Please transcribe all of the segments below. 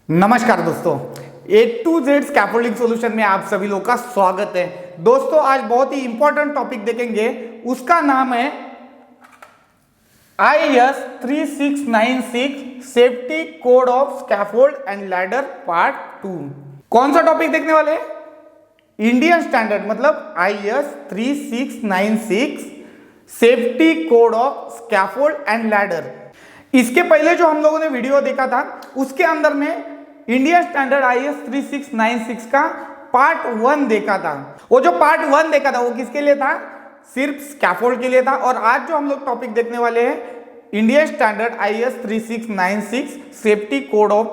नमस्कार दोस्तों, ए to Z scaffolding solution में आप सभी लोगों का स्वागत है। दोस्तों आज बहुत ही इंपॉर्टेंट टॉपिक देखेंगे, उसका नाम है IS 3696 safety code of scaffold and ladder part 2। कौन सा टॉपिक देखने वाले हैं? इंडियन स्टैंडर्ड मतलब IS 3696 safety code of scaffold and ladder. इसके पहले जो हम लोगों ने वीडियो देखा था उसके अंदर में इंडियन स्टैंडर्ड IS 3696 का पार्ट 1 देखा था। वो जो पार्ट 1 देखा था वो किसके लिए था? सिर्फ स्कैफोल्ड के लिए था। और आज जो हम लोग टॉपिक देखने वाले हैं Indian standard IS 3696 safety code of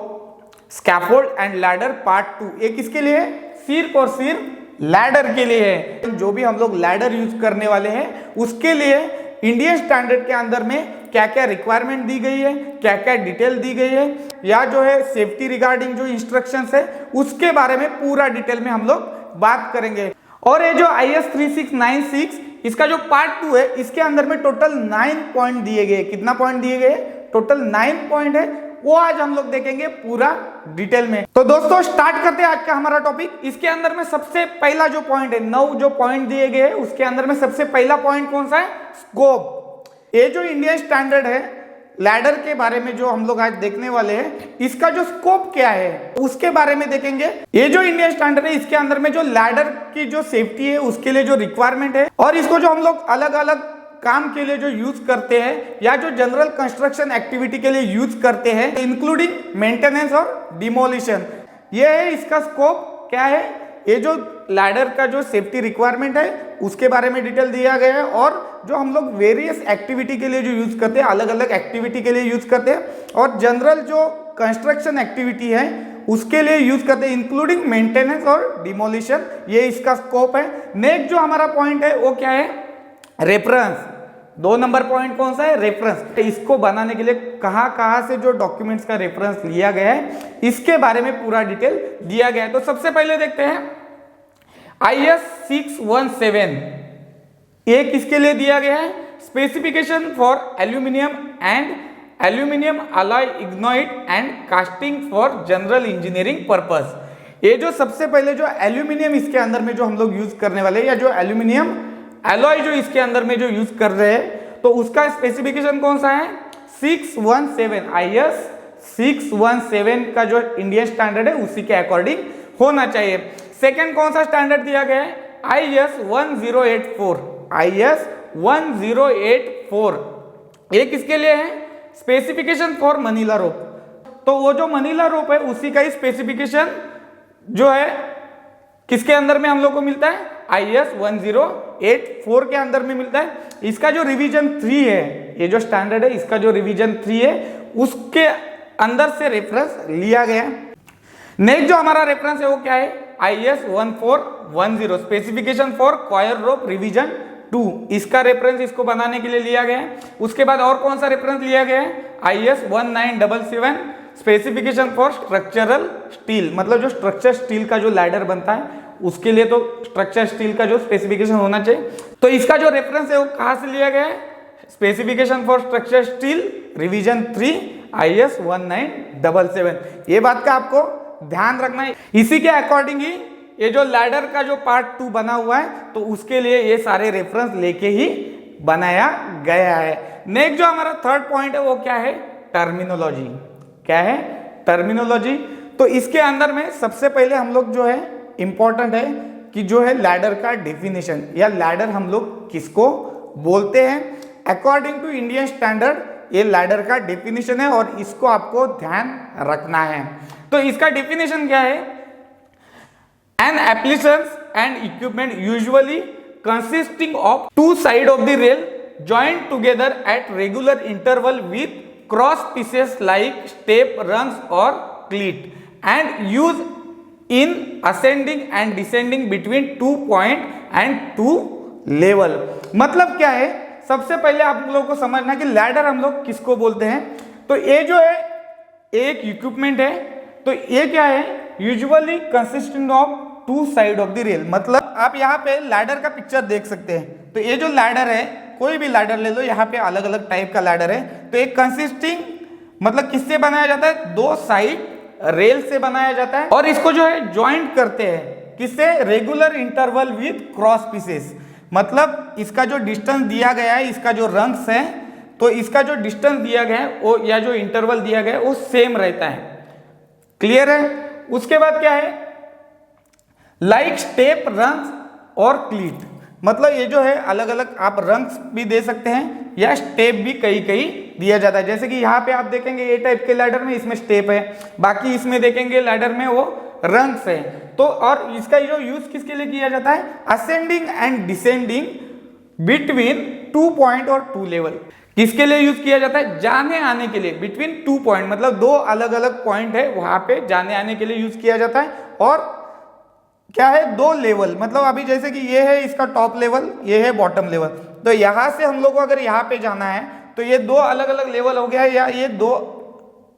scaffold and ladder part 2। ये किसके लिए है? सिर्फ और सिर्फ लैडर के लिए है। जो भी हम लोग लैडर यूज करने वाले हैं उसके लिए इंडियन स्टैंडर्ड के अंदर में क्या क्या रिक्वायरमेंट दी गई है, क्या क्या डिटेल दी गई है, या जो है सेफ्टी रिगार्डिंग जो इंस्ट्रक्शंस है उसके बारे में पूरा डिटेल में हम लोग बात करेंगे। और ये जो IS 3696 इसका जो पार्ट 2 है इसके अंदर में टोटल 9 पॉइंट दिए गए। कितना पॉइंट दिए गए? टोटल 9 पॉइंट है, वो आज हम लोग देखेंगे पूरा डिटेल में। तो दोस्तों स्टार्ट करते हैं आज का हमारा टॉपिक। इसके अंदर में सबसे पहला जो पॉइंट है, 9 जो पॉइंट दिए गए हैं उसके अंदर में सबसे पहला पॉइंट कौन सा है? स्कोप। ये जो इंडियन स्टैंडर्ड है लैडर के बारे में जो हम लोग आज देखने वाले हैं, इसका जो स्कोप क्या है उसके बारे में देखेंगे। ये जो इंडियन स्टैंडर्ड है इसके अंदर में जो लैडर की जो सेफ्टी है उसके लिए जो रिक्वायरमेंट है, और इसको जो हम लोग अलग अलग काम के लिए जो यूज करते हैं या जो जनरल कंस्ट्रक्शन एक्टिविटी के लिए यूज करते हैं, इंक्लूडिंग मेंटेनेंस और डिमोलिशन, ये है इसका स्कोप। क्या है? ये जो लैडर का जो सेफ्टी रिक्वायरमेंट है उसके बारे में डिटेल दिया गया है, और जो हम लोग वेरियस एक्टिविटी के लिए जो यूज करते हैं, अलग अलग एक्टिविटी के लिए यूज करते हैं, और जनरल जो कंस्ट्रक्शन एक्टिविटी है उसके लिए यूज करते हैं, इंक्लूडिंग मेंटेनेंस और डिमोलिशन, ये इसका स्कोप है। नेक्स्ट जो हमारा पॉइंट है वो क्या है? रेफरेंस। 2 नंबर पॉइंट कौन सा है? रेफरेंस। इसको बनाने के लिए कहां से जो डॉक्यूमेंट्स का रेफरेंस लिया गया है इसके बारे में पूरा डिटेल दिया गया है। तो सबसे पहले देखते हैं IS 617, ये किसके लिए दिया गया है? Specification for aluminium and aluminium alloy ignite and casting for general engineering purpose. ये जो सबसे पहले जो एल्यूमिनियम इसके अंदर में जो हम लोग यूज करने वाले हैं, या जो एल्यूमिनियम एलॉय जो इसके अंदर में जो यूज कर रहे हैं, तो उसका स्पेसिफिकेशन कौन सा है? 617। IS 617 का जो इंडियन स्टैंडर्ड है उसी के अकॉर्डिंग होना चाहिए। सेकंड कौन सा स्टैंडर्ड दिया गया है? IS 1084। IS 1084 ये किसके लिए है? स्पेसिफिकेशन फॉर मनीला रोप। तो वो जो मनीला रोप है उसी का ही स्पेसिफिकेशन जो है किसके अंदर में हम लोग को मिलता है? IS 1084 के अंदर में मिलता है। इसका जो रिवीजन 3 है, ये जो स्टैंडर्ड है इसका जो रिवीजन 3 है उसके अंदर से रेफरेंस लिया गया। नेक्स्ट जो हमारा रेफरेंस है वो क्या है? IS 1410 specification for coir rope revision 2, इसका रेफरेंस इसको बनाने के लिए लिया गया है। उसके बाद और कौन सा रेफरेंस लिया गया है? IS 1977 specification for structural steel, मतलब जो स्ट्रक्चर स्टील का जो लैडर बनता है उसके लिए तो स्ट्रक्चर स्टील का जो स्पेसिफिकेशन होना चाहिए। तो इसका जो रेफरेंस है वो कहां से लिया गया है? Specification for structure steel revision 3 IS 1977। ये बात का आपको ध्यान रखना है। इसी के अकॉर्डिंग ही ये जो लैडर का जो पार्ट 2 बना हुआ है तो उसके लिए ये सारे रेफरेंस लेके ही बनाया गया है। नेक्स्ट जो हमारा थर्ड पॉइंट है वो क्या है? टर्मिनोलॉजी। क्या है? टर्मिनोलॉजी। तो इसके अंदर में सबसे पहले हम लोग जो है इंपॉर्टेंट है कि जो है लैडर का डेफिनेशन, या लैडर हम लोग किसको बोलते हैं। अकॉर्डिंग टू इंडियन स्टैंडर्ड ये लैडर का डेफिनेशन है और इसको आपको ध्यान रखना है। तो इसका डेफिनेशन क्या है? An applications and equipment usually consisting of 2 side of the rail joined together at regular interval with cross pieces like step rungs or cleat and used in ascending and descending between 2 point and 2 level। मतलब क्या है? सबसे पहले आप लोगों को समझना है कि लैडर हम लोग किसको बोलते हैं। तो ये जो है एक इक्विपमेंट है, तो ये क्या है? Usually consisting of 2 side of the rail. मतलब आप यहाँ पे लैडर का पिक्चर देख सकते हैं। तो ये जो लैडर है, कोई भी लैडर ले लो, यहाँ पे अलग अलग टाइप का लैडर है। तो एक कंसिस्टिंग मतलब किससे बनाया जाता है? 2 साइड रेल से बनाया जाता है और इसको जो है ज्वाइंट करते हैं किससे, regular interval with cross pieces. मतलब इसका जो डिस्टेंस दिया गया है, इसका जो रंग्स है, तो इसका जो डिस्टेंस दिया गया है वो या जो इंटरवल दिया गया है वो सेम रहता है। क्लियर है। उसके बाद क्या है, लाइक स्टेप, रंग्स और क्लीट। मतलब ये जो है अलग अलग आप रंग्स भी दे सकते हैं या स्टेप भी कई कई दिया जाता है। जैसे कि यहाँ पे आप देखेंगे ये टाइप के लैडर में इसमें स्टेप है, बाकी इसमें देखेंगे लैडर में वो रंग्स है। तो और इसका जो यूज किसके लिए किया जाता है, ascending and descending between 2 point और 2 लेवल। किसके लिए यूज किया जाता है, जाने आने के लिए, बिटवीन 2 पॉइंट मतलब 2 अलग अलग पॉइंट है वहां पे जाने आने के लिए यूज किया जाता है। और क्या है, 2 लेवल, मतलब अभी जैसे कि ये है इसका टॉप लेवल, ये है बॉटम लेवल, तो यहां से हम लोग को अगर यहाँ पे जाना है तो ये 2 अलग अलग लेवल हो गया या ये 2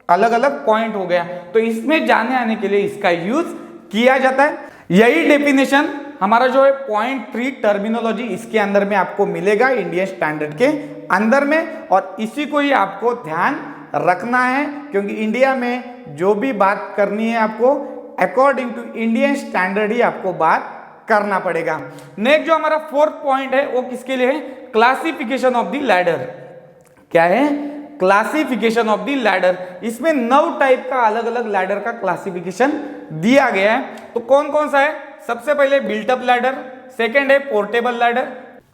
अलग अलग पॉइंट हो गया, तो इसमें जाने आने के लिए इसका यूज किया जाता है। यही डेफिनेशन हमारा जो है पॉइंट 3 टर्मिनोलॉजी इसके अंदर में आपको मिलेगा इंडियन स्टैंडर्ड के अंदर में, और इसी को ही आपको ध्यान रखना है क्योंकि इंडिया में जो भी बात करनी है आपको अकॉर्डिंग टू इंडियन स्टैंडर्ड ही आपको बात करना पड़ेगा। नेक्स्ट जो हमारा 4th पॉइंट है वो किसके लिए है, क्लासिफिकेशन ऑफ द लैडर। क्या है, क्लासिफिकेशन ऑफ द लैडर। इसमें 9 टाइप का अलग अलग लैडर का क्लासिफिकेशन दिया गया है। तो कौन कौन सा है, सबसे पहले बिल्टअप लैडर, सेकंड है पोर्टेबल लैडर,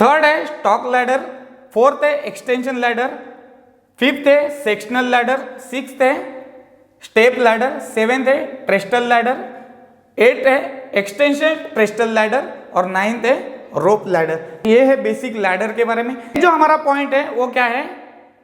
थर्ड है स्टॉक लैडर, फोर्थ है एक्सटेंशन लैडर, फिफ्थ है सेक्शनल लैडर, सिक्स्थ है स्टेप लैडर, सेवेंथ है ट्रेस्टल लैडर, एट है एक्सटेंशन ट्रेस्टल लैडर और नाइन्थ है रोप लैडर। ये है बेसिक लैडर के बारे में। जो हमारा पॉइंट है वो क्या है,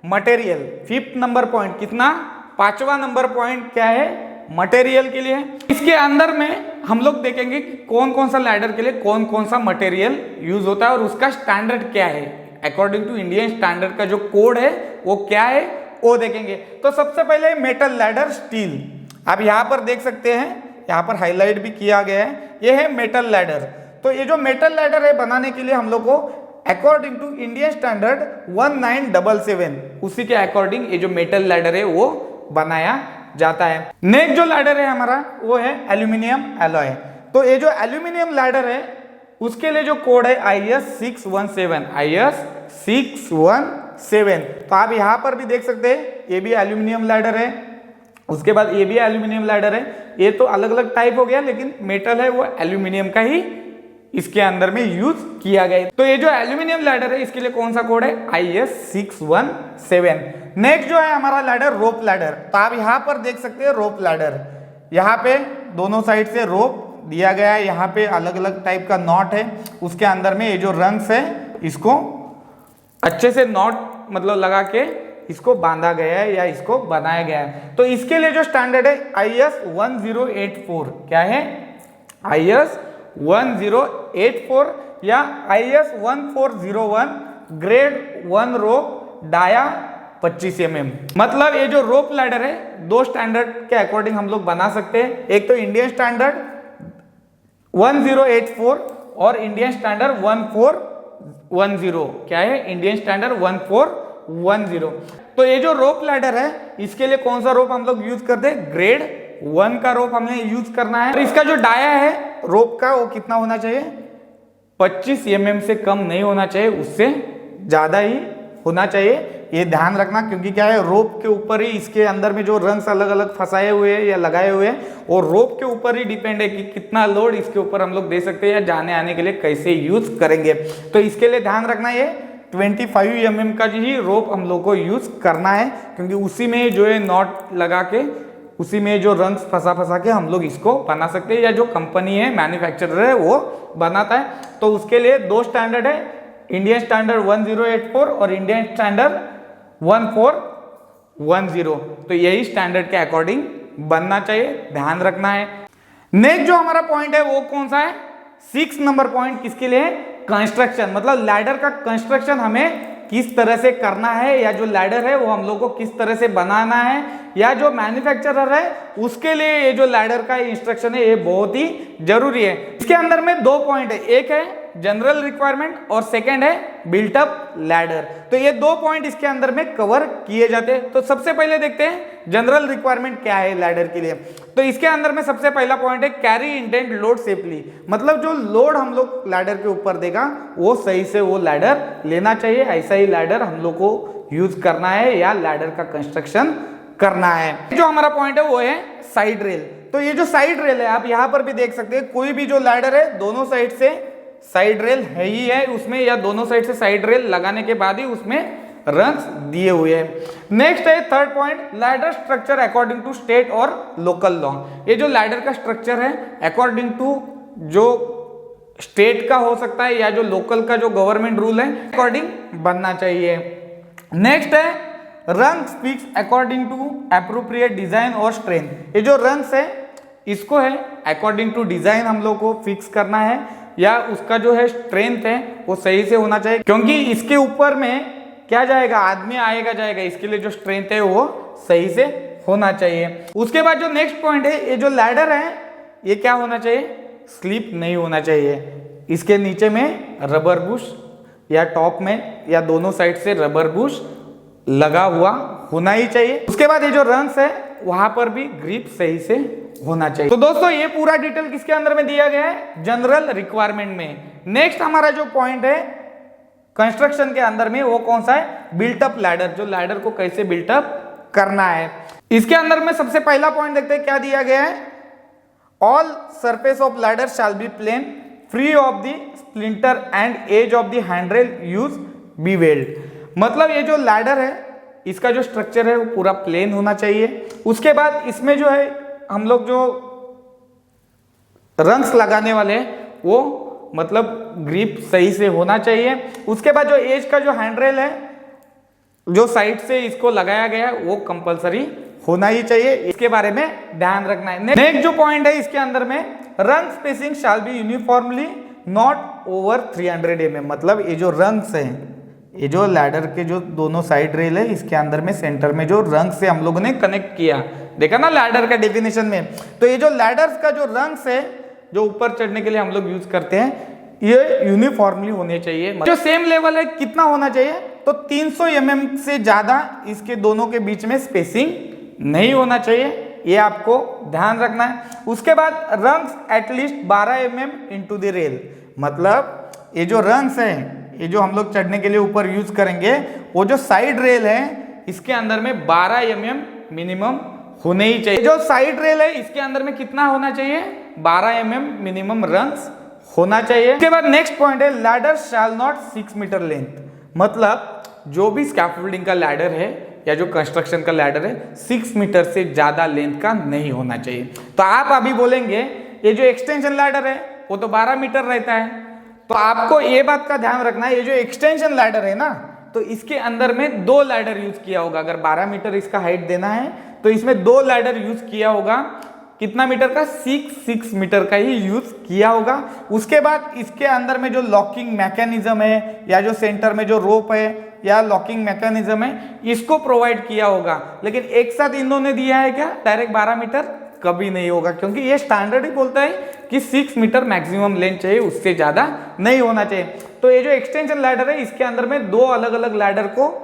मटेरियल। 5th नंबर पॉइंट कितना, 5वां नंबर पॉइंट क्या है, मटेरियल के लिए है। इसके अंदर में हम लोग देखेंगे कि कौन कौन सा लैडर के लिए कौन कौन सा मटेरियल यूज होता है और उसका स्टैंडर्ड क्या है, अकॉर्डिंग टू इंडियन स्टैंडर्ड का जो कोड है वो क्या है वो देखेंगे। तो सबसे पहले मेटल लैडर स्टील, आप यहाँ पर देख सकते हैं, यहाँ पर हाईलाइट भी किया गया है, ये है मेटल लैडर। तो ये जो मेटल लैडर है बनाने के लिए हम लोग को अकॉर्डिंग टू इंडियन स्टैंडर्ड 1977 उसी के अकॉर्डिंग ये जो मेटल लैडर है वो बनाया जाता है। नेक्स्ट जो लैडर है हमारा वो है एल्यूमिनियम एलॉय। तो ये जो एल्यूमिनियम लैडर है उसके लिए जो कोड है IS 617, IS 617। तो आप यहाँ पर भी देख सकते हैं, ये भी एल्यूमिनियम लैडर है, उसके बाद ये भी एल्यूमिनियम लैडर है। ये तो अलग अलग टाइप हो गया लेकिन मेटल है वो एल्यूमिनियम का ही इसके अंदर में यूज किया गया। तो ये जो एल्यूमिनियम लैडर है इसके लिए कौन सा कोड है, IS 617। नेक्स्ट जो है हमारा लैडर रोप लैडर। तो आप यहाँ पर देख सकते हैं रोप लैडर, यहाँ पे दोनों साइड से रोप दिया गया है, यहाँ पे अलग अलग टाइप का नॉट है, उसके अंदर में ये जो रंग्स है इसको अच्छे से नॉट मतलब लगा के इसको बांधा गया है या इसको बनाया गया है। तो इसके लिए जो स्टैंडर्ड है IS 1084, क्या है, IS 1084 या IS 1401 grade 1 rope dia 25 mm। मतलब ये जो रोप लैडर है 2 स्टैंडर्ड के अकॉर्डिंग हम लोग बना सकते हैं, एक तो इंडियन स्टैंडर्ड 1084 और इंडियन स्टैंडर्ड 1410। क्या है, इंडियन स्टैंडर्ड 1410। तो ये जो रोप लैडर है इसके लिए कौन सा रोप हम लोग यूज करते हैं, ग्रेड 1 का रोप हमने यूज करना है। और इसका जो डाया है रोप का वो कितना होना चाहिए, 25 mm से कम नहीं होना चाहिए, उससे ज्यादा ही होना चाहिए। ये ध्यान रखना क्योंकि क्या है, रोप के ऊपर ही इसके अंदर में जो रंग्स अलग अलग फंसाए हुए हैं या लगाए हुए हैं और रोप के ऊपर ही डिपेंड है कि कितना लोड इसके ऊपर हम लोग दे सकते हैं या जाने आने के लिए कैसे यूज करेंगे। तो इसके लिए ध्यान रखना ये 25 mm का ही रोप हम लोग को यूज करना है क्योंकि उसी में जो है नॉट लगा के उसी में जो रंग्स फंसा के हम लोग इसको बना सकते हैं या जो कंपनी है मैन्युफैक्चरर है वो बनाता है। तो उसके लिए 2 स्टैंडर्ड है, इंडियन स्टैंडर्ड 1084 और इंडियन स्टैंडर्ड 1410। तो यही स्टैंडर्ड के अकॉर्डिंग बनना चाहिए, ध्यान रखना है। नेक्स्ट जो हमारा पॉइंट है वो कौन सा है, 6 नंबर पॉइंट किसके लिए है, कंस्ट्रक्शन। मतलब लैडर का कंस्ट्रक्शन हमें किस तरह से करना है या जो लैडर है वो हम लोग को किस तरह से बनाना है या जो मैन्युफैक्चरर है उसके लिए ये जो लैडर का इंस्ट्रक्शन है ये बहुत ही जरूरी है। इसके अंदर में 2 पॉइंट है, एक है जनरल रिक्वायरमेंट और सेकंड है बिल्ट अप लैडर। तो ये दो पॉइंट इसके अंदर में कवर किए जाते हैं। तो सबसे पहले देखते हैं जनरल रिक्वायरमेंट क्या है लैडर के लिए। तो इसके अंदर में सबसे पहला पॉइंट है कैरी इंटेंट लोड सेफली, मतलब जो लोड हम लोग लैडर के ऊपर देगा वो सही से वो लैडर लेना चाहिए, ऐसा ही लैडर हम लोग को यूज करना है या लैडर का कंस्ट्रक्शन करना है। जो हमारा पॉइंट है वो है साइड रेल। तो ये जो साइड रेल है आप यहां पर भी देख सकते हैं, कोई भी जो लैडर है दोनों साइड से साइड रेल है ही है उसमें, या दोनों साइड से साइड रेल लगाने के बाद ही उसमें रंग्स दिए हुए हैं। नेक्स्ट है third point ladder structure according to state और लोकल लॉ। ये जो लैडर का स्ट्रक्चर है अकॉर्डिंग टू जो स्टेट का हो सकता है या जो लोकल का जो गवर्नमेंट रूल है अकॉर्डिंग बनना चाहिए। नेक्स्ट है rungs fix according to appropriate design और स्ट्रेंथ। ये जो रंग्स है इसको है अकॉर्डिंग टू डिजाइन हम लोग को फिक्स करना है, या उसका जो है स्ट्रेंथ है वो सही से होना चाहिए, क्योंकि इसके ऊपर में क्या जाएगा आदमी आएगा जाएगा, इसके लिए जो स्ट्रेंथ है वो सही से होना चाहिए। उसके बाद जो नेक्स्ट पॉइंट है ये जो लैडर है ये क्या होना चाहिए, स्लिप नहीं होना चाहिए। इसके नीचे में रबर बुश या टॉप में या दोनों साइड से रबर बुश लगा हुआ होना ही चाहिए। उसके बाद ये जो रंग्स है वहां पर भी ग्रिप सही से होना चाहिए। तो दोस्तों ये पूरा डिटेल किसके अंदर में दिया गया है, जनरल रिक्वायरमेंट में। नेक्स्ट हमारा जो पॉइंट है कंस्ट्रक्शन के अंदर में वो कौन सा है, बिल्टअप लैडर, जो लैडर को कैसे बिल्टअप करना है। इसके अंदर में सबसे पहला पॉइंट देखते हैं क्या दिया गया है, all surface of ladder shall be plane free of the splinter and edge of the handrail use be weld. मतलब ये जो लैडर है इसका जो स्ट्रक्चर है वो पूरा प्लेन होना चाहिए। उसके बाद इसमें जो है हम लोग जो रंग्स लगाने वाले हैं वो मतलब ग्रिप सही से होना चाहिए। उसके बाद जो एज का जो हैंडरेल है जो साइड से इसको लगाया गया है वो कंपलसरी होना ही चाहिए, इसके बारे में ध्यान रखना है। नेक्स्ट जो पॉइंट है इसके अंदर में रंग spacing shall be uniformly not over 300 mm। मतलब ये जो रंग्स हैं, ये जो लैडर के जो दोनों साइड रेल है इसके अंदर में सेंटर में जो रंग से हम लोगों ने कनेक्ट किया, देखा ना लैडर का डेफिनेशन में। तो ये जो लैडर्स का जो रंग्स है जो ऊपर चढ़ने के लिए हम लोग यूज करते हैं ये यूनिफॉर्मली होने चाहिए। जो सेम लेवल है कितना होना चाहिए, तो 300 mm से ज्यादा इसके दोनों के बीच में स्पेसिंग नहीं होना चाहिए, ये आपको ध्यान रखना है। उसके बाद rungs at least 12 mm into the rail. मतलब ये जो रंग्स हैं ये जो हम लोग चढ़ने के लिए ऊपर यूज करेंगे वो जो साइड रेल है इसके अंदर में 12 mm मिनिमम होने ही चाहिए। जो साइड रेल है इसके अंदर में कितना होना चाहिए, 12 mm मिनिमम रंग्स होना चाहिए। उसके बाद नेक्स्ट पॉइंट है ladder shall not 6 metre length. मतलब जो भी स्कैफोल्डिंग का लैडर है या जो कंस्ट्रक्शन का लैडर है 6 मीटर से ज्यादा लेंथ का नहीं होना चाहिए। तो आप अभी बोलेंगे ये जो एक्सटेंशन लैडर है वो तो 12 मीटर रहता है, तो आपको ये बात का ध्यान रखना है ये जो एक्सटेंशन लैडर है ना तो इसके अंदर में 2 लैडर यूज किया होगा। अगर 12 मीटर इसका हाइट देना है तो इसमें 2 लैडर यूज किया होगा। कितना मीटर का, 6 मीटर का ही यूज किया होगा। उसके बाद इसके अंदर में जो लॉकिंग मैकेनिज्म है या जो सेंटर में जो रोप है या लॉकिंग मैकेनिज्म है इसको प्रोवाइड किया होगा। लेकिन एक साथ इन्होंने दिया है क्या डायरेक्ट 12 मीटर, कभी नहीं होगा, क्योंकि ये स्टैंडर्ड ही बोलता है कि 6 मीटर मैक्सिमम लेंथ चाहिए, उससे ज्यादा नहीं होना चाहिए। तो ये जो एक्सटेंशन लैडर है इसके अंदर में 2 अलग अलग लैडर को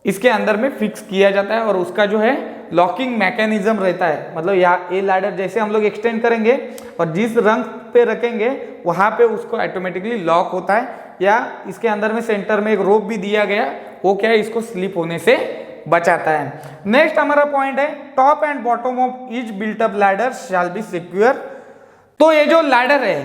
इसके अंदर में फिक्स किया जाता है और उसका जो है लॉकिंग मैकेनिज्म रहता है। मतलब ये लैडर जैसे हम लोग एक्सटेंड करेंगे और जिस रंग पे रखेंगे वहां पे उसको ऑटोमेटिकली लॉक होता है, या इसके अंदर में सेंटर में एक रोप भी दिया गया वो क्या है इसको स्लिप होने से बचाता है। नेक्स्ट हमारा पॉइंट है top and bottom of each built up ladder shall be secure. तो ये जो लैडर है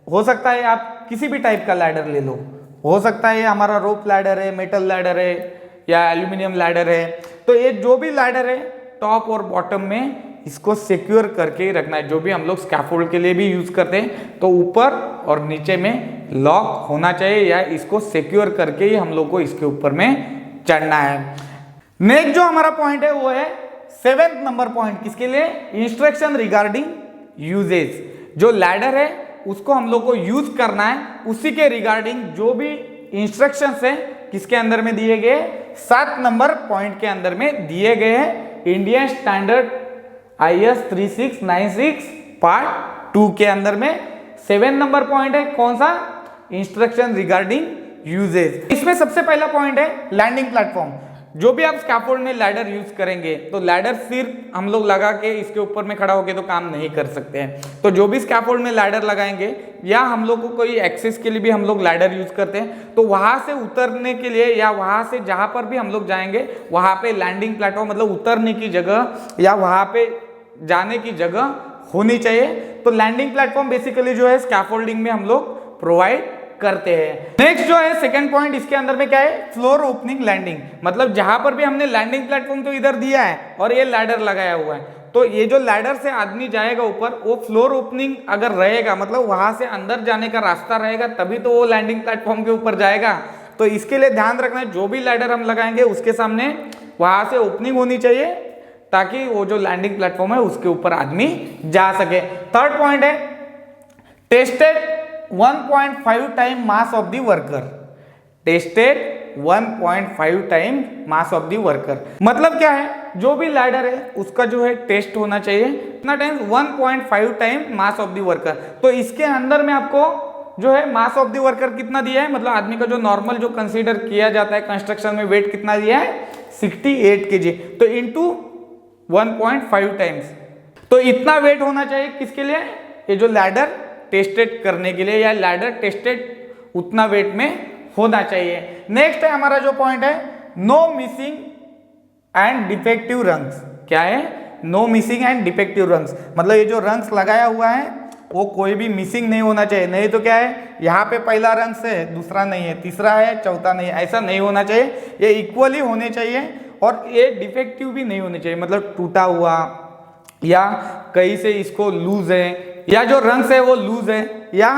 हो सकता है आप किसी भी टाइप का लैडर ले लो, हो सकता है ये हमारा रोप लैडर है, मेटल लैडर है या एल्यूमिनियम लैडर है। तो ये जो भी लैडर है टॉप और बॉटम में इसको सिक्योर करके रखना है। जो भी हम लोग स्कैफोल्ड के लिए भी यूज करते हैं तो ऊपर और नीचे में लॉक होना चाहिए या इसको सिक्योर करके ही हम लोग को इसके ऊपर में चढ़ना है। नेक्स्ट जो हमारा पॉइंट है वो है 7th नंबर पॉइंट, किसके लिए, इंस्ट्रक्शन रिगार्डिंग यूजेज। जो लैडर है उसको हम लोग को यूज करना है, उसी के रिगार्डिंग जो भी इंस्ट्रक्शंस है किसके अंदर में दिए गए, 7 नंबर पॉइंट के अंदर में दिए गए हैं इंडियन स्टैंडर्ड IS 3696 पार्ट 2 के अंदर में। 7 नंबर पॉइंट है कौन सा, इंस्ट्रक्शन रिगार्डिंग यूजेज। इसमें सबसे पहला पॉइंट है लैंडिंग प्लेटफॉर्म। जो भी आप स्कैफोल्ड में लैडर यूज करेंगे तो लैडर सिर्फ हम लोग लगा के इसके ऊपर में खड़ा होके तो काम नहीं कर सकते हैं। तो जो भी स्कैफोल्ड में लैडर लगाएंगे या हम लोग को कोई एक्सेस के लिए भी हम लोग लैडर यूज करते हैं, तो वहां से उतरने के लिए या वहां से जहां पर भी हम लोग जाएंगे वहां पे लैंडिंग प्लेटफॉर्म मतलब उतरने की जगह या वहां पे जाने की जगह होनी चाहिए। तो लैंडिंग प्लेटफॉर्म बेसिकली जो है स्कैफोल्डिंग में हम लोग प्रोवाइड करते हैं। नेक्स्ट जो है सेकंड पॉइंट, इसके अंदर में क्या है, फ्लोर ओपनिंग लैंडिंग। मतलब जहां पर भी हमने लैंडिंग प्लेटफॉर्म तो इधर दिया है और ये लैडर लगाया हुआ है, तो ये जो लैडर से आदमी जाएगा ऊपर, वो फ्लोर ओपनिंग अगर रहेगा मतलब वहां से अंदर जाने का रास्ता रहेगा तभी तो वो लैंडिंग प्लेटफॉर्म के ऊपर जाएगा। तो इसके लिए ध्यान रखना है जो भी लैडर हम लगाएंगे उसके सामने वहां से ओपनिंग होनी चाहिए ताकि वो जो लैंडिंग प्लेटफॉर्म है उसके ऊपर आदमी जा सके। थर्ड पॉइंट है tested 1.5 time mass of the worker. Tested 1.5 time mass of the worker मतलब क्या है, जो भी लैडर है उसका जो है टेस्ट होना चाहिए कितना time, 1.5 time mass of the worker. तो इसके अंदर में आपको जो है मास ऑफ द वर्कर कितना दिया है, मतलब आदमी का जो नॉर्मल जो कंसीडर किया जाता है कंस्ट्रक्शन में वेट कितना दिया है, 68 kg। तो इंटू 1.5 टाइम्स, तो इतना वेट होना चाहिए किसके लिए, ये जो लैडर टेस्टेड करने के लिए या लैडर टेस्टेड उतना वेट में होना चाहिए। नेक्स्ट है हमारा जो पॉइंट है no missing and defective rungs. क्या है, no missing and defective rungs मतलब ये जो रंग्स लगाया हुआ है वो कोई भी मिसिंग नहीं होना चाहिए। नहीं तो क्या है, यहाँ पे पहला रंग्स है दूसरा नहीं है, तीसरा है चौथा नहीं है, ऐसा नहीं होना चाहिए। ये इक्वली होने चाहिए और ये डिफेक्टिव भी नहीं होने चाहिए, मतलब टूटा हुआ या कहीं से इसको लूज है या जो रंग्स है वो लूज है या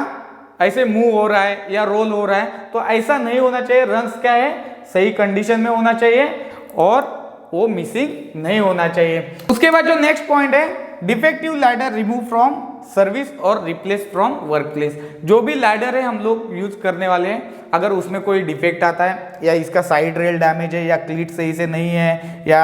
ऐसे मूव हो रहा है या रोल हो रहा है, तो ऐसा नहीं होना चाहिए। रंग्स क्या है, सही कंडीशन में होना चाहिए और वो मिसिंग नहीं होना चाहिए। उसके बाद जो नेक्स्ट पॉइंट है defective ladder remove from service और रिप्लेस फ्रॉम वर्क प्लेस। जो भी लैडर है हम लोग यूज करने वाले हैं, अगर उसमें कोई डिफेक्ट आता है या इसका साइड रेल डैमेज है या क्लीट सही से नहीं है या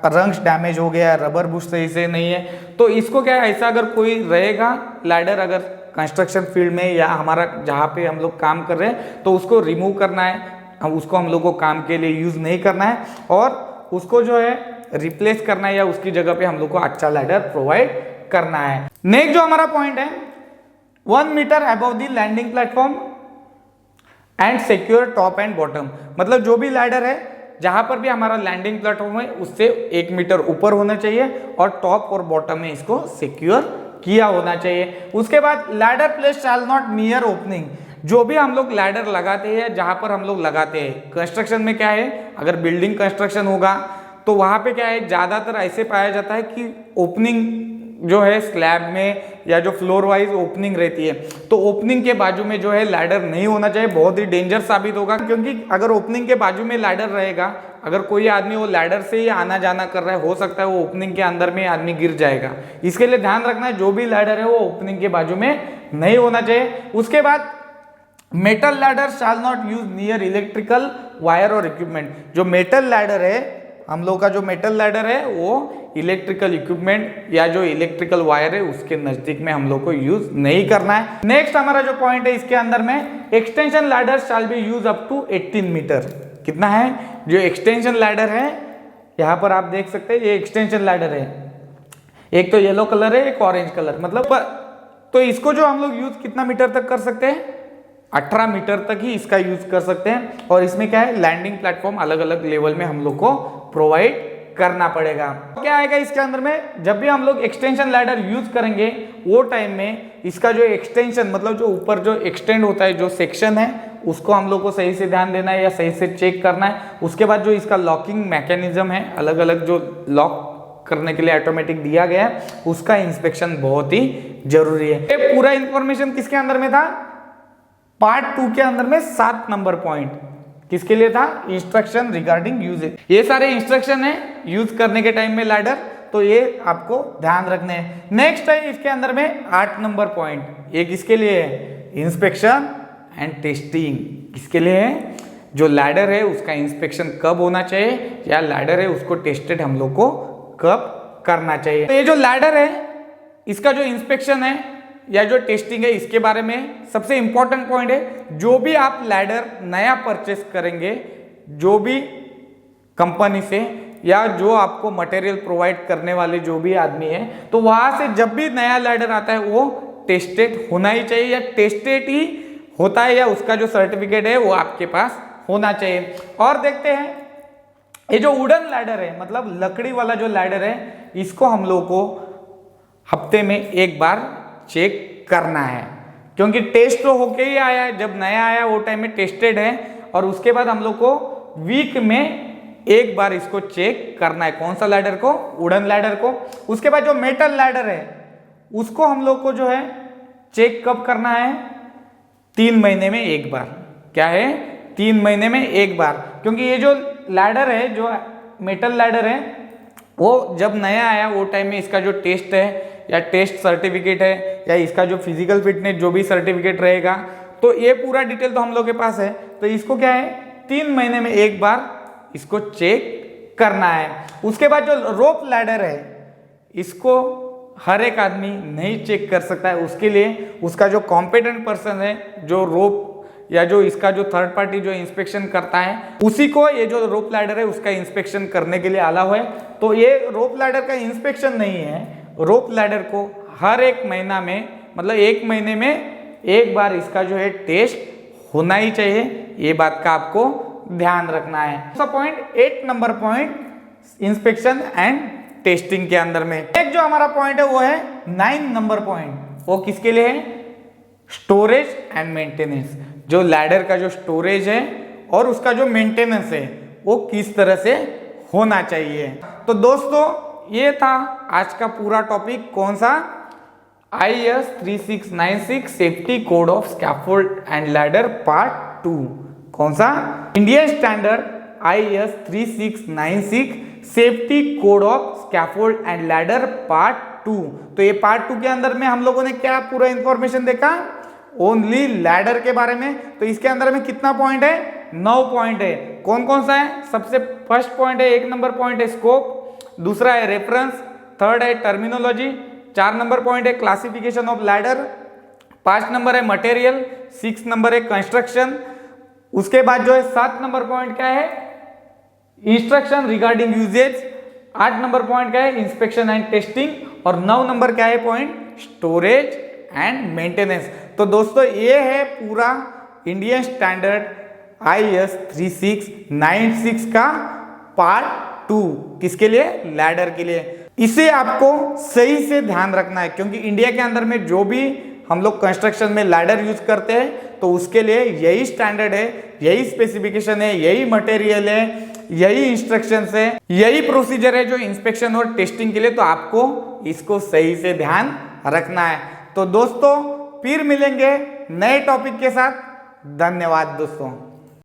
रंग्स डैमेज हो गया, रबर बुश सही से नहीं है, तो इसको क्या है, ऐसा अगर कोई रहेगा लैडर अगर कंस्ट्रक्शन फील्ड में या हमारा जहाँ पे हम लोग काम कर रहे हैं तो उसको रिमूव करना है, उसको हम लोग को काम के लिए यूज नहीं करना है और उसको जो है रिप्लेस करना है या उसकी जगह पे हम लोग को अच्छा लैडर प्रोवाइड करना है। नेक्स्ट जो हमारा पॉइंट है 1 metre above the landing platform and secure top and bottom. मतलब जो भी लैडर है जहां पर भी हमारा लैंडिंग प्लेटफॉर्म है उससे 1 मीटर ऊपर होना चाहिए और टॉप और बॉटम में इसको सिक्योर किया होना चाहिए। उसके बाद ladder place shall not near opening. जो भी हम लोग लैडर लगाते हैं जहां पर हम लोग लगाते हैं कंस्ट्रक्शन में क्या है, अगर बिल्डिंग कंस्ट्रक्शन होगा तो वहां पे क्या है, ज्यादातर ऐसे पाया जाता है कि ओपनिंग जो है स्लैब में या जो फ्लोर वाइज ओपनिंग रहती है, तो ओपनिंग के बाजू में जो है लैडर नहीं होना चाहिए। बहुत ही डेंजर साबित होगा क्योंकि अगर ओपनिंग के बाजू में लैडर रहेगा, अगर कोई आदमी वो लैडर से ही आना जाना कर रहा है, हो सकता है वो ओपनिंग के अंदर में आदमी गिर जाएगा। इसके लिए ध्यान रखना है जो भी लैडर है वो ओपनिंग के बाजू में नहीं होना चाहिए। उसके बाद metal ladder shall not use near electrical wire और इक्विपमेंट। जो मेटल लैडर है हम लोग का जो मेटल लैडर है वो इलेक्ट्रिकल इक्विपमेंट या जो इलेक्ट्रिकल वायर है उसके नजदीक में हम लोग को यूज नहीं करना है। नेक्स्ट हमारा जो पॉइंट है इसके अंदर में extension ladder shall be use up to 18 metre. कितना है, जो एक्सटेंशन लैडर है यहाँ पर आप देख सकते हैं, ये एक्सटेंशन लैडर है, एक तो येलो कलर है एक ऑरेंज कलर, मतलब तो इसको जो हम लोग यूज कितना मीटर तक कर सकते हैं, 18 मीटर तक ही इसका यूज कर सकते हैं। और इसमें क्या है, लैंडिंग प्लेटफॉर्म अलग अलग लेवल में हम लोग को प्रोवाइड करना पड़ेगा। क्या आएगा इसके अंदर में, जब भी हम लोग एक्सटेंशन लैडर यूज करेंगे वो टाइम में इसका जो एक्सटेंशन मतलब जो ऊपर जो एक्सटेंड होता है जो सेक्शन है उसको हम लोग को सही से ध्यान देना है या सही से चेक करना है। उसके बाद जो इसका लॉकिंग मैकेनिज्म है, अलग अलग जो लॉक करने के लिए ऑटोमेटिक दिया गया है, उसका इंस्पेक्शन बहुत ही जरूरी है। ये पूरा इंफॉर्मेशन किसके अंदर में था, पार्ट 2 के अंदर में 7 नंबर पॉइंट किसके लिए था, इंस्ट्रक्शन रिगार्डिंग यूजेज। ये सारे इंस्ट्रक्शन है यूज करने के टाइम में लैडर, तो ये आपको ध्यान रखने हैं। नेक्स्ट है इसके अंदर में 8 नंबर पॉइंट, ये किसके लिए है, इंस्पेक्शन एंड टेस्टिंग। किसके लिए है, जो लैडर है उसका इंस्पेक्शन कब होना चाहिए या लैडर है उसको टेस्टेड हम लोग को कब करना चाहिए। तो ये जो लैडर है इसका जो इंस्पेक्शन है या जो टेस्टिंग है इसके बारे में सबसे इंपॉर्टेंट पॉइंट है, जो भी आप लैडर नया परचेस करेंगे जो भी कंपनी से या जो आपको मटेरियल प्रोवाइड करने वाले जो भी आदमी है, तो वहां से जब भी नया लैडर आता है वो टेस्टेड होना ही चाहिए, या टेस्टेड ही होता है, या उसका जो सर्टिफिकेट है वो आपके पास होना चाहिए। और देखते हैं ये जो वुडन लैडर है, मतलब लकड़ी वाला जो लैडर है, इसको हम लोग को हफ्ते में एक बार चेक करना है, क्योंकि टेस्ट तो होके ही आया है, जब नया आया वो टाइम में टेस्टेड है, और उसके बाद हम लोग को वीक में एक बार इसको चेक करना है। कौन सा लैडर को? वुडन लैडर को। उसके बाद जो मेटल लैडर है उसको हम लोग को जो है चेक कब करना है? 3 महीने में एक बार। क्या है? 3 महीने में एक बार, क्योंकि ये जो लैडर है, जो मेटल लैडर है, वो जब नया आया वो टाइम में इसका जो टेस्ट है या टेस्ट सर्टिफिकेट है या इसका जो फिजिकल फिटनेस जो भी सर्टिफिकेट रहेगा, तो ये पूरा डिटेल तो हम लोग के पास है। तो इसको क्या है, 3 महीने में एक बार इसको चेक करना है। उसके बाद जो रोप लैडर है इसको हर एक आदमी नहीं चेक कर सकता है, उसके लिए उसका जो कॉम्पिटेंट पर्सन है, जो रोप या जो इसका जो थर्ड पार्टी जो इंस्पेक्शन करता है, उसी को ये जो रोप लैडर है उसका इंस्पेक्शन करने के लिए अलाउ है। तो ये रोप लैडर का इंस्पेक्शन नहीं है, रोप लैडर को हर एक महीना में, मतलब 1 महीने में एक बार इसका जो है टेस्ट होना ही चाहिए। ये बात का आपको ध्यान रखना है। Point 8 number point inspection and testing के अंदर में एक जो हमारा पॉइंट है वो है 9 नंबर पॉइंट। वो किसके लिए है? Storage and maintenance. जो लैडर का जो स्टोरेज है और उसका जो मेंटेनेंस है वो किस तरह से होना चाहिए। तो दोस्तों ये था आज का पूरा टॉपिक। कौन सा? IS 3696 safety code of scaffold and ladder part 2। कौन सा? Indian standard IS 3696 safety code of scaffold and ladder part 2। तो ये पार्ट 2 के अंदर में हम लोगों ने क्या पूरा इंफॉर्मेशन देखा? ओनली लैडर के बारे में। तो इसके अंदर में कितना पॉइंट है? 9 पॉइंट है। कौन कौन सा है? सबसे फर्स्ट पॉइंट है, 1 नंबर पॉइंट है स्कोप, दूसरा है रेफरेंस, थर्ड है टर्मिनोलॉजी, 4 नंबर पॉइंट है क्लासिफिकेशन ऑफ लैडर, 5 नंबर है मटेरियल, 6 नंबर है कंस्ट्रक्शन। उसके बाद जो है 7 नंबर पॉइंट क्या है? Instruction regarding usages. 8 number point क्या है? Inspection and testing. और 9 नंबर क्या है पॉइंट? Storage and maintenance. तो दोस्तों ये है पूरा इंडियन स्टैंडर्ड IS 3696 का पार्ट 2। किसके लिए? लैडर के लिए। इसे आपको सही से ध्यान रखना है, क्योंकि इंडिया के अंदर में जो भी हम लोग कंस्ट्रक्शन में लैडर यूज करते हैं तो उसके लिए यही स्टैंडर्ड है, यही स्पेसिफिकेशन है, यही मटेरियल है, यही इंस्ट्रक्शंस है, यही प्रोसीजर है जो इंस्पेक्शन और टेस्टिंग के लिए। तो आपको इसको सही से ध्यान रखना है। तो दोस्तों फिर मिलेंगे नए टॉपिक के साथ। धन्यवाद दोस्तों।